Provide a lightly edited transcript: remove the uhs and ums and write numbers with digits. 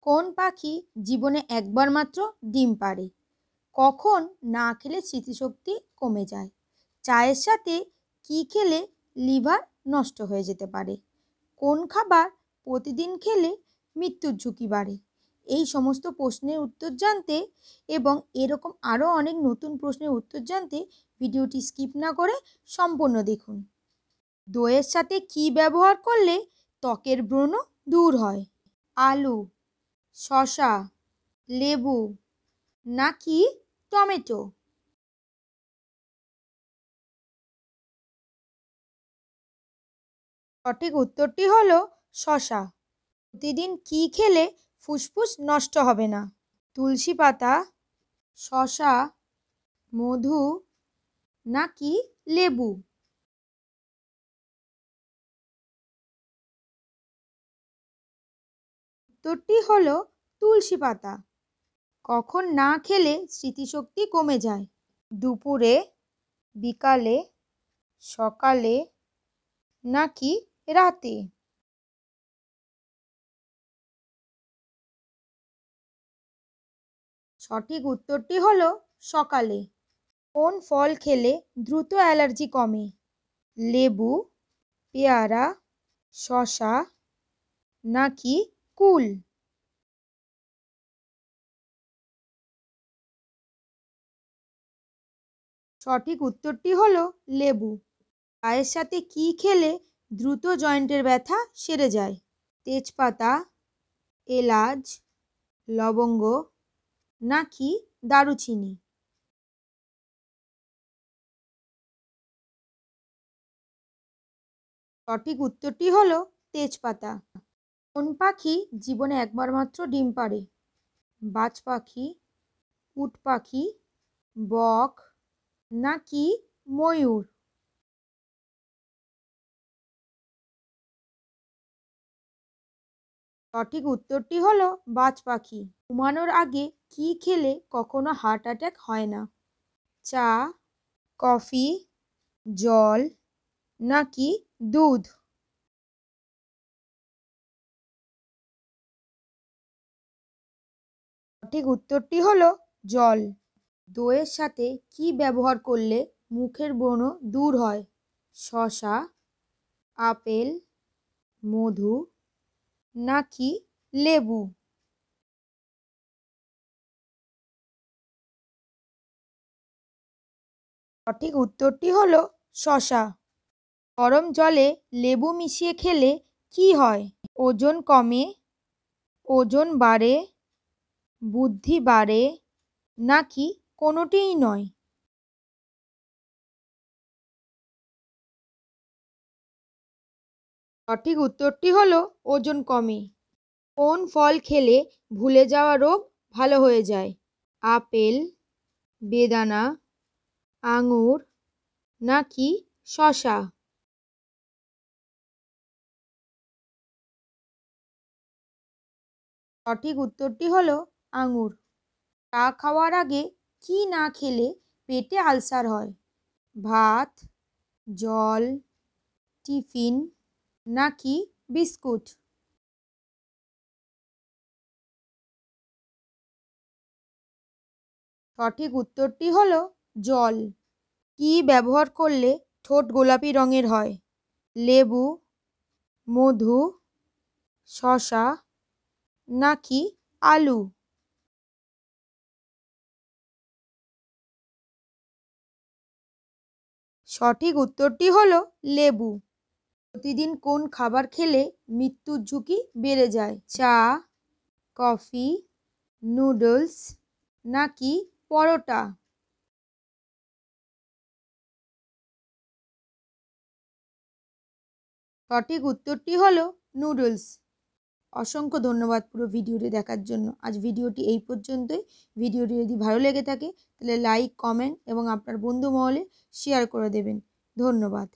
কোন পাখি জীবনে একবার মাত্র ডিম পাড়ে? কখন না খেলে স্মৃতিশক্তি কমে যায়? চায়ের সাথে কি খেলে লিভার নষ্ট হয়ে যেতে পারে? কোন খাবার প্রতিদিন খেলে মৃত্যুর ঝুঁকি বাড়ে? এই সমস্ত প্রশ্নের উত্তর জানতে এবং এরকম আরও অনেক নতুন প্রশ্নের উত্তর জানতে ভিডিওটি স্কিপ না করে সম্পূর্ণ দেখুন। দইয়ের সাথে কি ব্যবহার করলে ত্বকের ব্রণ দূর হয়? আলু, শসা, লেবু নাকি টমেটো? সঠিক উত্তরটি হলো শসা। প্রতিদিন কি খেলে ফুসফুস নষ্ট হবে না? তুলসী পাতা, শসা, মধু নাকি লেবু? উত্তরটি হলো তুলসী পাতা। কখন না খেলে স্মৃতিশক্তি কমে যায়? দুপুরে, বিকালে, সকালে নাকি রাতে? সঠিক উত্তরটি হলো সকালে। কোন ফল খেলে দ্রুত অ্যালার্জি কমে? লেবু, পেয়ারা, শসা নাকি কুল? সঠিক উত্তরটি হলো লেবু। চায়ের সাথে কি খেলে দ্রুত জয়েন্টের ব্যথা সেরে যায়? তেজপাতা, এলাচ, লবঙ্গ নাকি দারুচিনি? সঠিক উত্তরটি হলো তেজপাতা। কোন পাখি জীবনে একবার মাত্র ডিম পাড়ে? বাজ পাখি, উট পাখি, বক নাকি ময়ূর? সঠিক উত্তরটি হলো বাজ পাখি। ঘুমানোর আগে কি খেলে কখনো হার্ট অ্যাটাক হয় না? চা, কফি, জল নাকি দুধ? সঠিক উত্তরটি হলো জল। দইয়ের সাথে কি ব্যবহার করলে মুখের ব্রণ দূর হয়? শসা, আপেল, মধু নাকি লেবু? সঠিক উত্তরটি হলো শসা। গরম জলে লেবু মিশিয়ে খেলে কি হয়? ওজন কমে, ওজন বাড়ে, বুদ্ধি বাড়ে নাকি কোনোটিই নয়? সঠিক উত্তরটি হলো ওজন কমে। কোন ফল খেলে ভুলে যাওয়া রোগ ভালো হয়ে যায়? আপেল, বেদানা, আঙুর নাকি শসা? সঠিক উত্তরটি হলো আঙুর। চা খাওয়ার আগে কি না খেলে পেটে আলসার হয়? ভাত, জল, টিফিন নাকি বিস্কুট? সঠিক উত্তরটি হলো জল। কি ব্যবহার করলে ঠোঁট গোলাপি রঙের হয়? লেবু, মধু, শসা নাকি আলু? সঠিক উত্তরটি হলো লেবু। প্রতিদিন কোন খাবার খেলে মৃত্যুর ঝুঁকি বেড়ে যায়? চা, কফি, নুডলস নাকি পরোটা? সঠিক উত্তরটি হলো নুডলস। অসংখ্য ধন্যবাদ পুরো ভিডিওটি দেখার জন্য। আজ ভিডিওটি এই পর্যন্তই। ভিডিওটি যদি ভালো লেগে থাকে তাহলে লাইক, কমেন্ট এবং আপনার বন্ধু মহলে শেয়ার করে দেবেন। ধন্যবাদ।